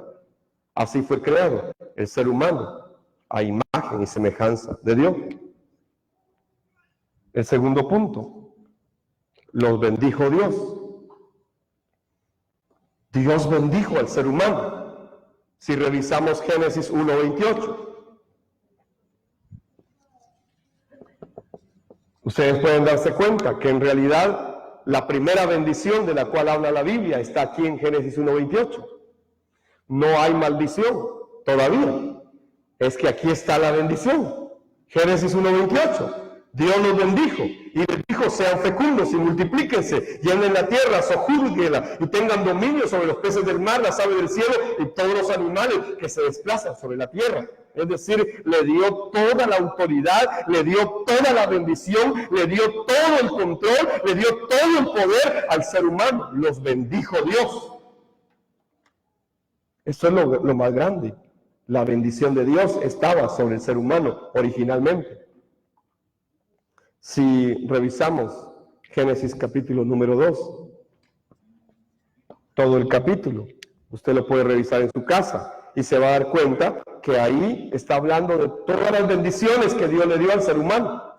Así fue creado el ser humano, a imagen y semejanza de Dios. El segundo punto, los bendijo Dios. Dios bendijo al ser humano. Si revisamos Génesis 1:28, ustedes pueden darse cuenta que en realidad la primera bendición de la cual habla la Biblia está aquí en Génesis 1:28. No hay maldición todavía. Es que aquí está la bendición. Génesis 1:28. Dios los bendijo y les dijo: sean fecundos y multiplíquense, llenen la tierra, sojúzguenla y tengan dominio sobre los peces del mar, las aves del cielo y todos los animales que se desplazan sobre la tierra. Es decir, le dio toda la autoridad, le dio toda la bendición, le dio todo el control, le dio todo el poder al ser humano. Los bendijo Dios. Eso es lo más grande. La bendición de Dios estaba sobre el ser humano originalmente. Si revisamos Génesis capítulo número 2, todo el capítulo, usted lo puede revisar en su casa y se va a dar cuenta que ahí está hablando de todas las bendiciones que Dios le dio al ser humano.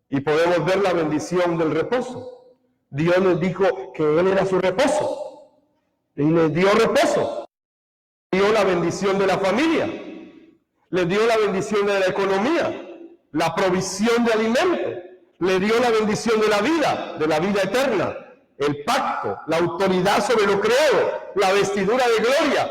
Y podemos ver la bendición del reposo. Dios les dijo que Él era su reposo y les dio reposo. Le dio la bendición de la familia, le dio la bendición de la economía, la provisión de alimento, le dio la bendición de la vida eterna, el pacto, la autoridad sobre lo creado, la vestidura de gloria,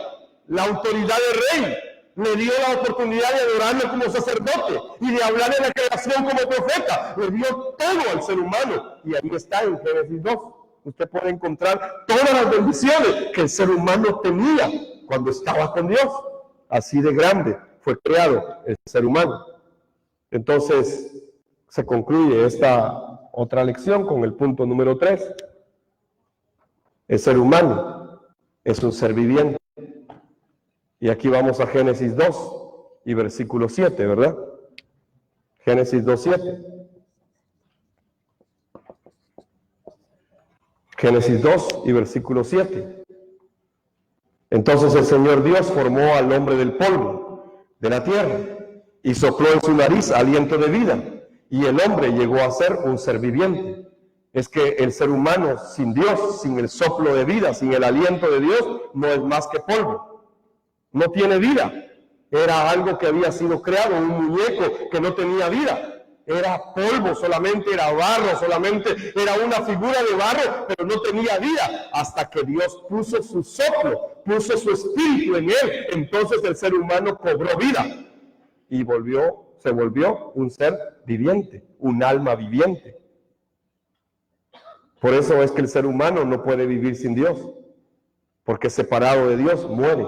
la autoridad de rey, le dio la oportunidad de adorarlo como sacerdote y de hablar en la creación como profeta, le dio todo al ser humano. Y ahí está en Génesis 2. Usted puede encontrar todas las bendiciones que el ser humano tenía cuando estaba con Dios. Así de grande fue creado el ser humano. Entonces, se concluye esta otra lección con el punto número 3. El ser humano es un ser viviente. Y aquí vamos a Génesis 2 y versículo 7, ¿verdad? Génesis 2:7. Génesis 2 y versículo 7. Entonces el Señor Dios formó al hombre del polvo de la tierra y sopló en su nariz aliento de vida, y el hombre llegó a ser un ser viviente. Es que el ser humano sin Dios, sin el soplo de vida, sin el aliento de Dios, no es más que polvo. No tiene vida. Era algo que había sido creado, un muñeco que no tenía vida. Era polvo solamente, era barro solamente, era una figura de barro, pero no tenía vida. Hasta que Dios puso su soplo, puso su espíritu en él. Entonces el ser humano cobró vida y se volvió un ser viviente, un alma viviente. Por eso es que el ser humano no puede vivir sin Dios, porque separado de Dios muere.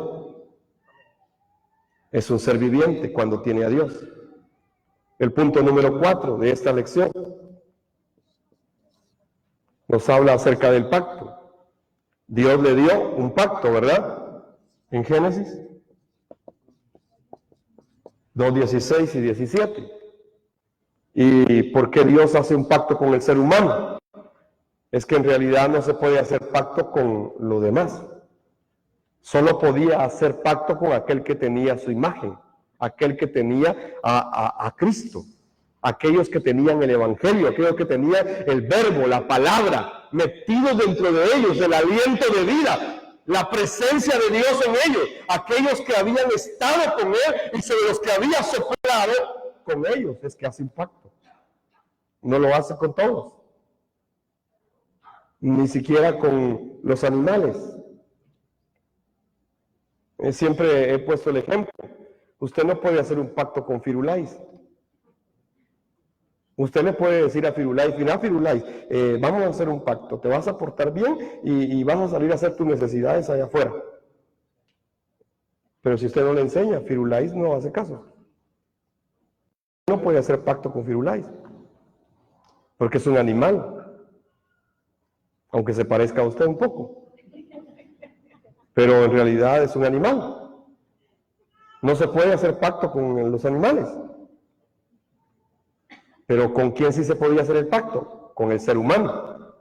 Es un ser viviente cuando tiene a Dios. El punto número 4 de esta lección nos habla acerca del pacto. Dios le dio un pacto, ¿verdad? En Génesis 2:16 y 17. ¿Y por qué Dios hace un pacto con el ser humano? Es que en realidad no se puede hacer pacto con lo demás. Solo podía hacer pacto con aquel que tenía su imagen, aquel que tenía a Cristo, aquellos que tenían el Evangelio, aquellos que tenían el verbo, la palabra, metidos dentro de ellos, el aliento de vida, la presencia de Dios en ellos, aquellos que habían estado con Él y sobre los que había soplado con ellos, es que hace un pacto. No lo hace con todos, ni siquiera con los animales. Siempre he puesto el ejemplo. Usted no puede hacer un pacto con Firulais. Usted le puede decir a Firulais, mira Firulais, vamos a hacer un pacto, te vas a portar bien y vas a salir a hacer tus necesidades allá afuera. Pero si usted no le enseña, Firulais no hace caso. No puede hacer pacto con Firulais, porque es un animal, aunque se parezca a usted un poco. Pero en realidad es un animal. No se puede hacer pacto con los animales. Pero ¿con quién sí se podía hacer el pacto? Con el ser humano.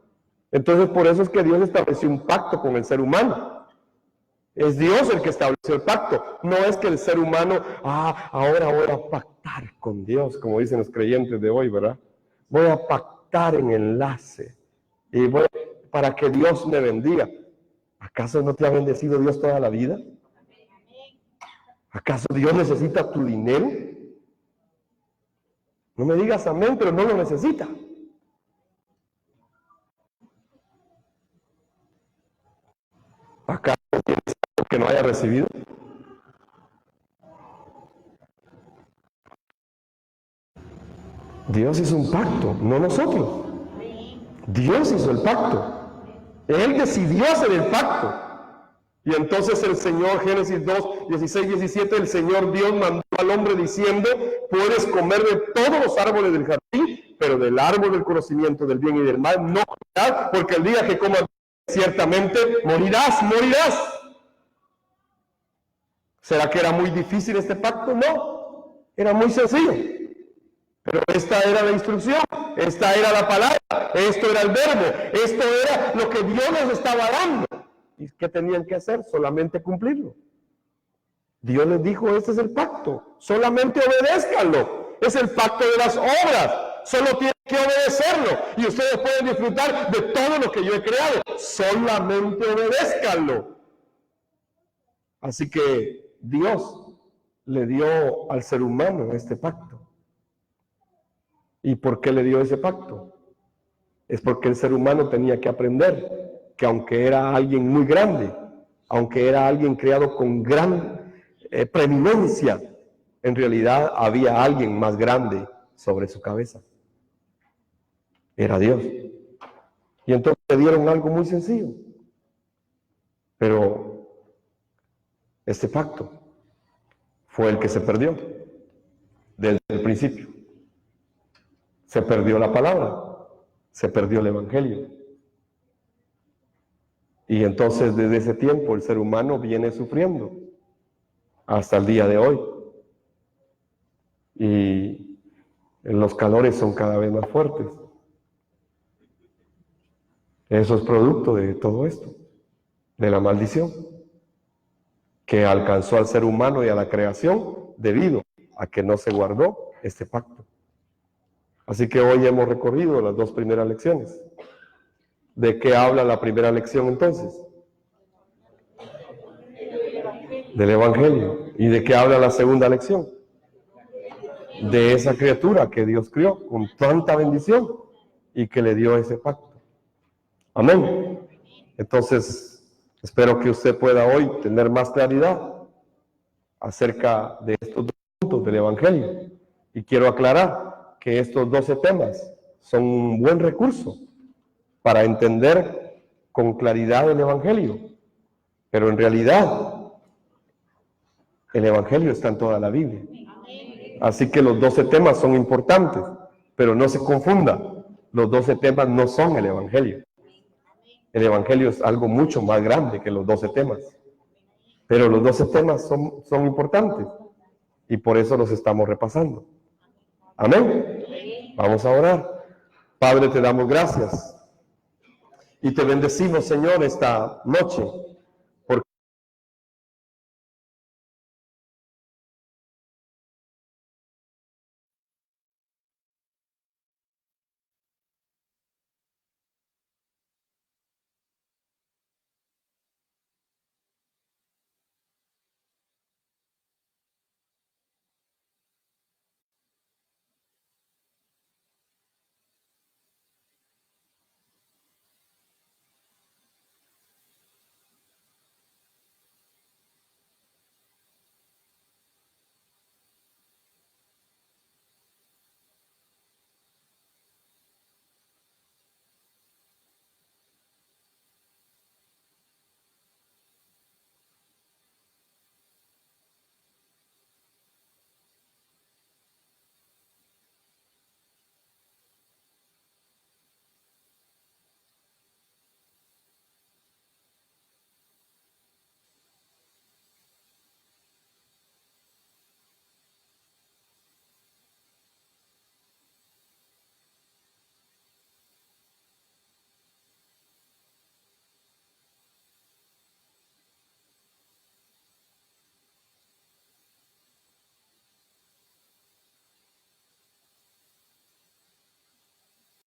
Entonces por eso es que Dios estableció un pacto con el ser humano. Es Dios el que estableció el pacto. No es que el ser humano, ahora voy a pactar con Dios, como dicen los creyentes de hoy, ¿verdad? Voy a pactar en enlace y para que Dios me bendiga. ¿Acaso no te ha bendecido Dios toda la vida? ¿Acaso Dios necesita tu dinero? No me digas amén, pero no lo necesita. ¿Acaso tienes algo que no haya recibido? Dios hizo un pacto, no nosotros. Dios hizo el pacto. Él decidió hacer el pacto. Y entonces el Señor, Génesis 2, 16, 17, el Señor Dios mandó al hombre diciendo, puedes comer de todos los árboles del jardín, pero del árbol del conocimiento del bien y del mal no comerás, porque el día que comas ciertamente morirás. ¿Será que era muy difícil este pacto? No, era muy sencillo. Pero esta era la instrucción, esta era la palabra, esto era el verbo, esto era lo que Dios les estaba dando. ¿Y qué tenían que hacer? Solamente cumplirlo. Dios les dijo, este es el pacto, solamente obedézcanlo. Es el pacto de las obras, solo tienen que obedecerlo. Y ustedes pueden disfrutar de todo lo que yo he creado, solamente obedézcanlo. Así que Dios le dio al ser humano este pacto. ¿Y por qué le dio ese pacto? Es porque el ser humano tenía que aprender que aunque era alguien muy grande, aunque era alguien creado con gran preeminencia, en realidad había alguien más grande sobre su cabeza. Era Dios. Y entonces le dieron algo muy sencillo. Pero este pacto fue el que se perdió desde el principio. Se perdió la palabra, se perdió el evangelio. Y entonces desde ese tiempo el ser humano viene sufriendo hasta el día de hoy. Y los calores son cada vez más fuertes. Eso es producto de todo esto, de la maldición que alcanzó al ser humano y a la creación debido a que no se guardó este pacto. Así que hoy hemos recorrido las dos primeras lecciones. ¿De qué habla la primera lección entonces? Del Evangelio. ¿Y de qué habla la segunda lección? De esa criatura que Dios crió con tanta bendición y que le dio ese pacto. Amén. Entonces, espero que usted pueda hoy tener más claridad acerca de estos dos puntos del Evangelio. Y quiero aclarar que estos 12 temas son un buen recurso para entender con claridad el Evangelio. Pero en realidad, El Evangelio está en toda la Biblia. Así que los 12 temas son importantes, pero no se confunda. Los 12 temas no son el Evangelio. El Evangelio es algo mucho más grande que los 12 temas. Pero los 12 temas son importantes y por eso los estamos repasando. Amén. Vamos a orar. Padre, te damos gracias y te bendecimos, Señor, esta noche